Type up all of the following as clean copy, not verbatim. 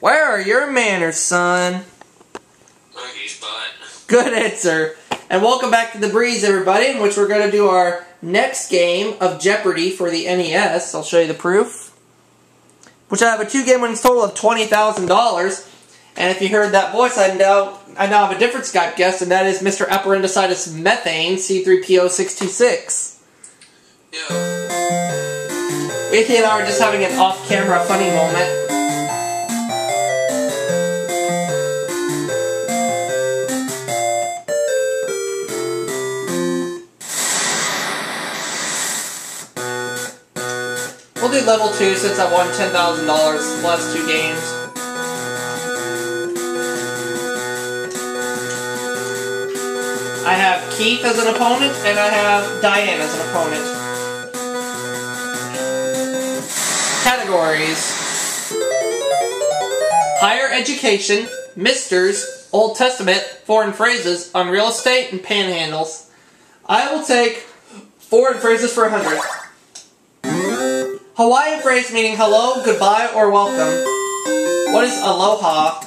Where are your manners, son? Monkey's butt. Good answer. And welcome back to The Breeze, everybody, in which we're going to do our next game of Jeopardy for the NES. I'll show you the proof. Which I have a 2-game winnings total of $20,000. And if you heard that voice, I now have a different Skype guest, and that is Mr. Apparendicitis Methane, C3PO626. Yeah. Ethan and I are just having an off-camera funny moment. We'll do level 2 since I won $10,000 the last 2 games. I have Keith as an opponent, and I have Diane as an opponent. Categories: Higher Education, Misters, Old Testament, Foreign Phrases, On Real Estate, and Panhandles. I will take foreign phrases for 100. Hawaiian phrase meaning hello, goodbye, or welcome. What is aloha?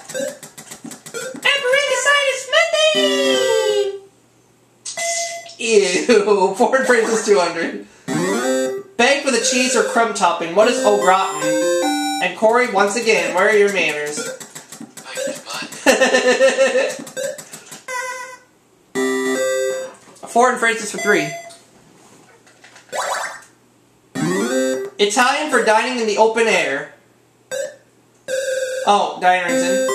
Apparendicitis Methane! Ew. Foreign phrases 200. Baked with a cheese or crumb topping. What is au gratin? And Corey, once again, where are your manners? Monkey's butt. Foreign phrases for 3. Italian for dining in the open air. Oh, Diane rings in.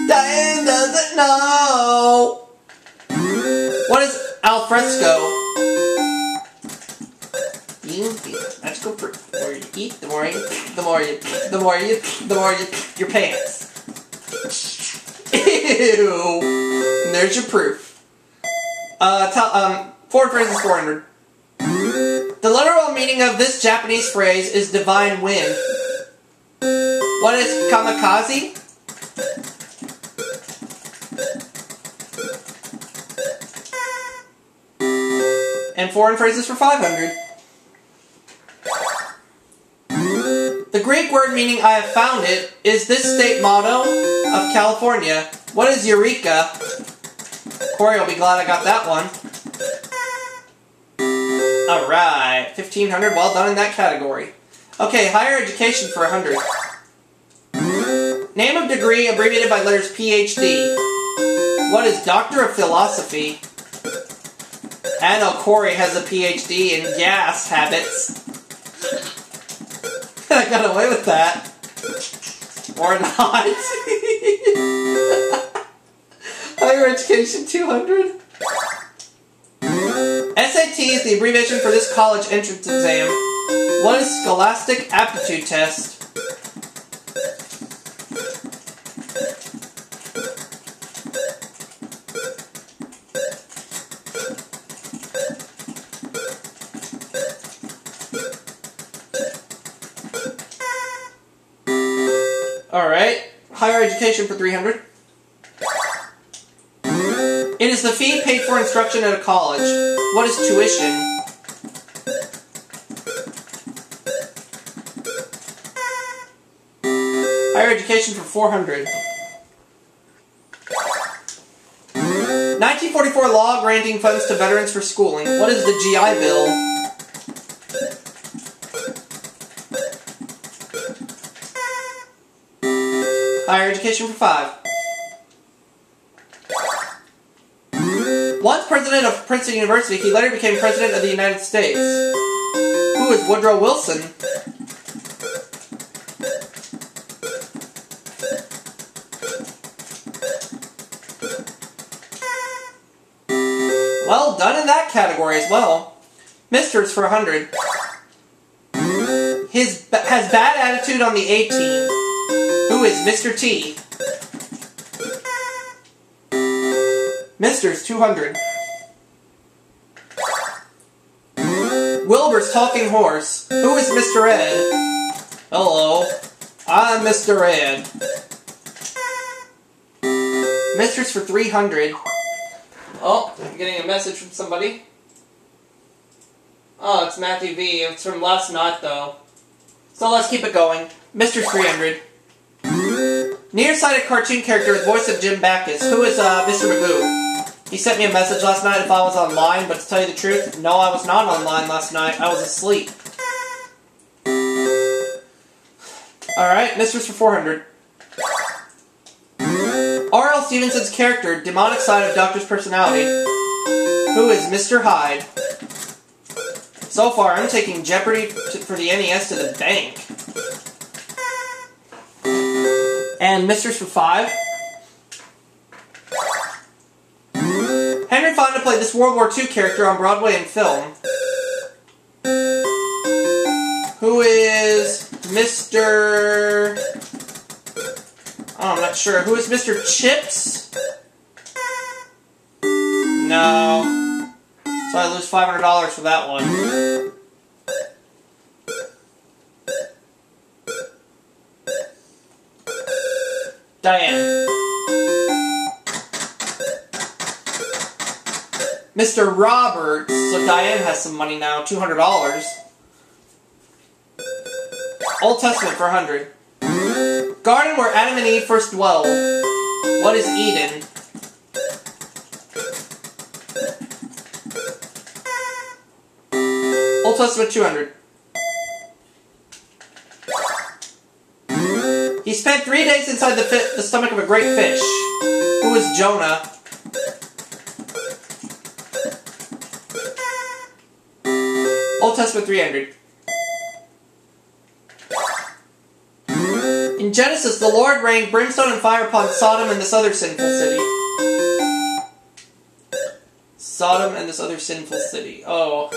Diane doesn't know. What is al fresco? Let's go for the more you eat, the more you your pants. Ew. And there's your proof. Foreign phrases 400. The literal meaning of this Japanese phrase is divine wind. What is kamikaze? And foreign phrases for 500. The Greek word meaning I have found it is this state motto of California. What is eureka? Corey will be glad I got that one. Alright, 1,500, well done in that category. Okay, higher education for 100. Name of degree abbreviated by letters PhD. What is Doctor of Philosophy? I know Corey has a PhD in gas habits. I got away with that. Or not. Higher education 200. SAT is the abbreviation for this college entrance exam. What is Scholastic Aptitude Test? Alright, higher education for 300. It is the fee paid for instruction at a college. What is tuition? Higher education for 400. 1944 law granting funds to veterans for schooling. What is the GI Bill? Higher education for 5. Once president of Princeton University, he later became president of the United States. Who is Woodrow Wilson? Well done in that category as well. Misters for 100. Has bad attitude on the A team. Who is Mr. T? Misters 200. Wilbur's talking horse. Who is Mr. Ed? Hello, I'm Mr. Ed. Misters for 300. Oh, I'm getting a message from somebody. Oh, it's Matthew V. It's from last night, though. So let's keep it going. Mr. 300. Nearsighted cartoon character with voice of Jim Backus. Who is Mr. Magoo? He sent me a message last night if I was online, but to tell you the truth, no, I was not online last night. I was asleep. Alright, Mistress for 400. R.L. Stevenson's character, demonic side of Doctor's personality. Who is Mr. Hyde? So far, I'm taking Jeopardy for the NES to the bank. And Mistress for 5. Henry Fonda played this World War II character on Broadway and film. Who is Mr... Oh, I'm not sure. Who is Mr. Chips? No. So I lose $500 for that one. Diane. Mr. Roberts. So Diane has some money now. $200. Old Testament for 100. Garden where Adam and Eve first dwelled. What is Eden? Old Testament 200. He spent 3 days inside the stomach of a great fish. Who is Jonah? Old Testament 300. In Genesis, the Lord rained brimstone and fire upon Sodom and this other sinful city. Sodom and this other sinful city. Oh.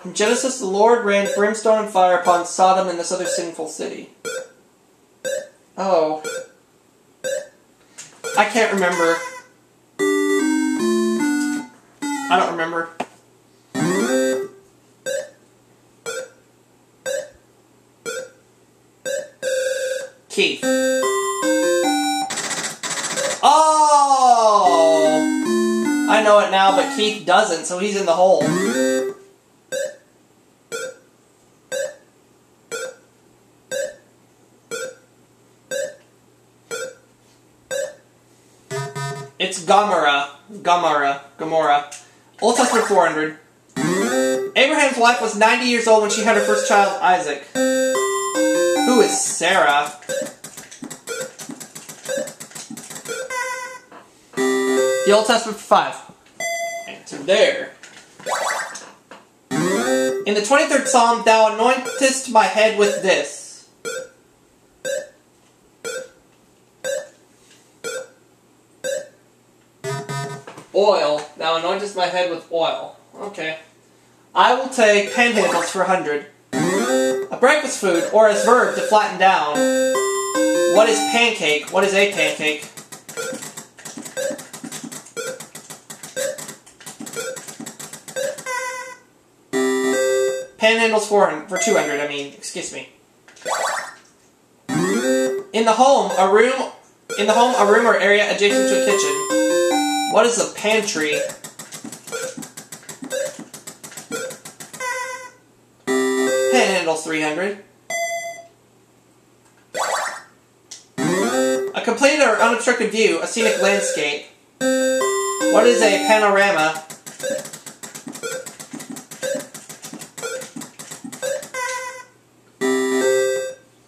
In Genesis, the Lord rained brimstone and fire upon Sodom and this other sinful city. Oh. I can't remember. I don't remember. Keith. Oh! I know it now, but Keith doesn't, so he's in the hole. It's Gomorrah. Old Testament 400. Abraham's wife was 90 years old when she had her first child, Isaac. Who is Sarah? The Old Testament for 5. Answer there. In the 23rd Psalm, thou anointest my head with this. Oil. Thou anointest my head with oil. Okay. I will take Panhandles for 100. A breakfast food, or as verb, to flatten down. What is pancake? What is a pancake? Panhandles for 200, excuse me. In the home, a room or area adjacent to a kitchen. What is a pantry? Panhandles 300. A completed or unobstructed view, a scenic landscape. What is a panorama?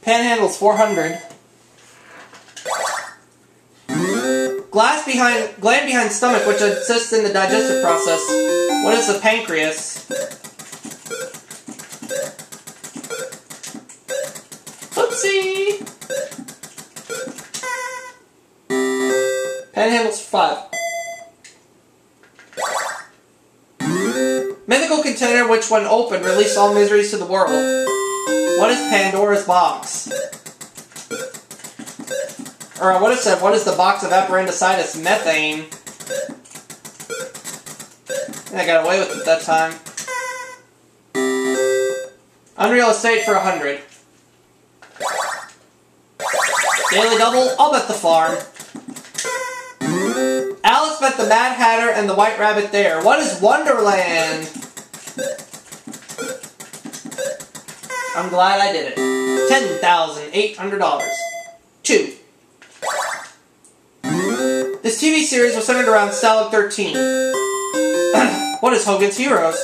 Panhandles 400. Gland behind stomach, which assists in the digestive process. What is the pancreas? Oopsie! Panhandles 5. Mythical container which, when opened, released all miseries to the world. What is Pandora's box? Or I would have said, what is the box of appendicitis? Methane. I got away with it that time. Unreal Estate for 100. Daily Double, I'll bet the farm. Alice met the Mad Hatter and the White Rabbit there. What is Wonderland? I'm glad I did it. $10,800. 2. This TV series was centered around Stalag 13. What is Hogan's Heroes?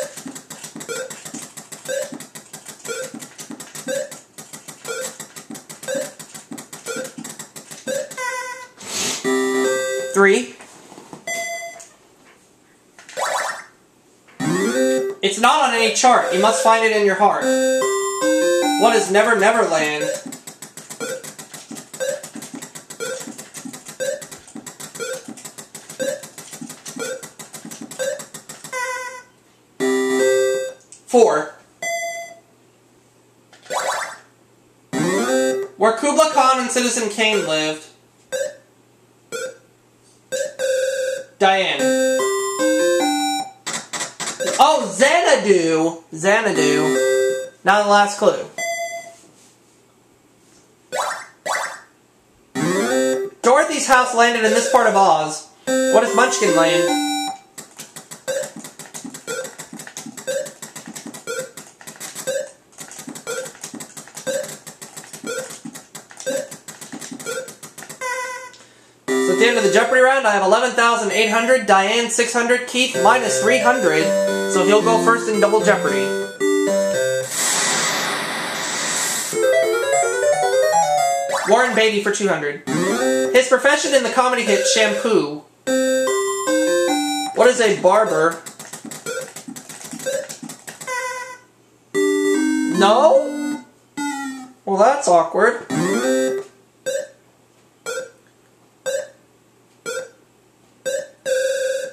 Three. It's not on any chart. You must find it in your heart. What is Never Never Land? Four. Where Kubla Khan and Citizen Kane lived. Diane. Oh, Xanadu! Xanadu. Now the last clue. Dorothy's house landed in this part of Oz. What is Munchkin Land? So at the end of the Jeopardy round, I have 11,800, Diane 600, Keith minus 300, so he'll go first in Double Jeopardy. Warren Beatty for 200. His profession in the comedy hit Shampoo. What is a barber? No? Well, that's awkward.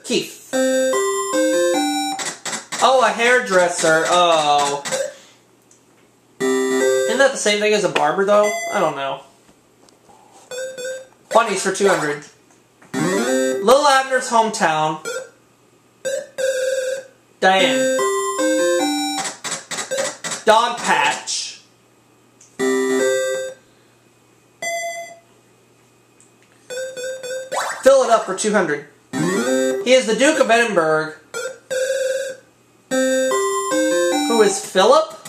Keith. Oh, a hairdresser. Oh. Isn't that the same thing as a barber, though? I don't know. Funnies for 200. Lil Abner's hometown. Diane. Dog Patch. Fill it up for 200. He is the Duke of Edinburgh. Who is Philip?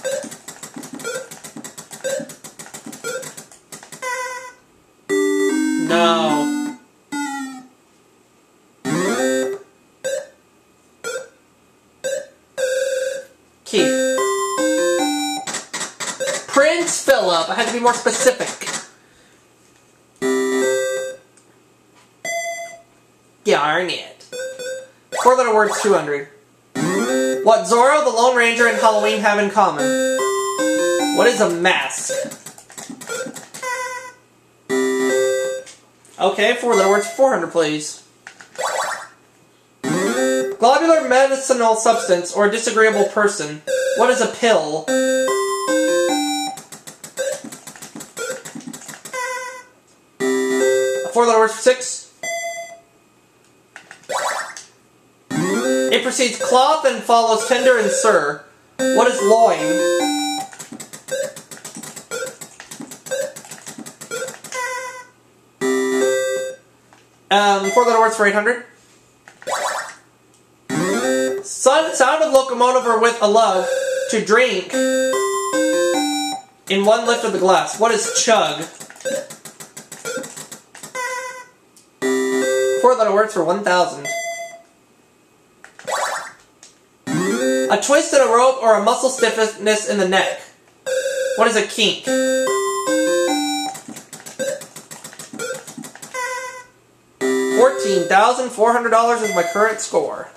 No. Keith. Prince Philip. I had to be more specific. Darn it. 4-letter words, 200. What Zorro, the Lone Ranger, and Halloween have in common? What is a mask? Okay, 4-letter words, 400, please. Globular medicinal substance or disagreeable person. What is a pill? A 4-letter words for 6. It precedes cloth and follows tender and sir. What is loin? Four-letter words for 800. Sound of locomotive or with a love to drink in one lift of the glass. What is chug? 4-letter words for 1,000. A twist in a rope or a muscle stiffness in the neck. What is a kink? $14,400 is my current score.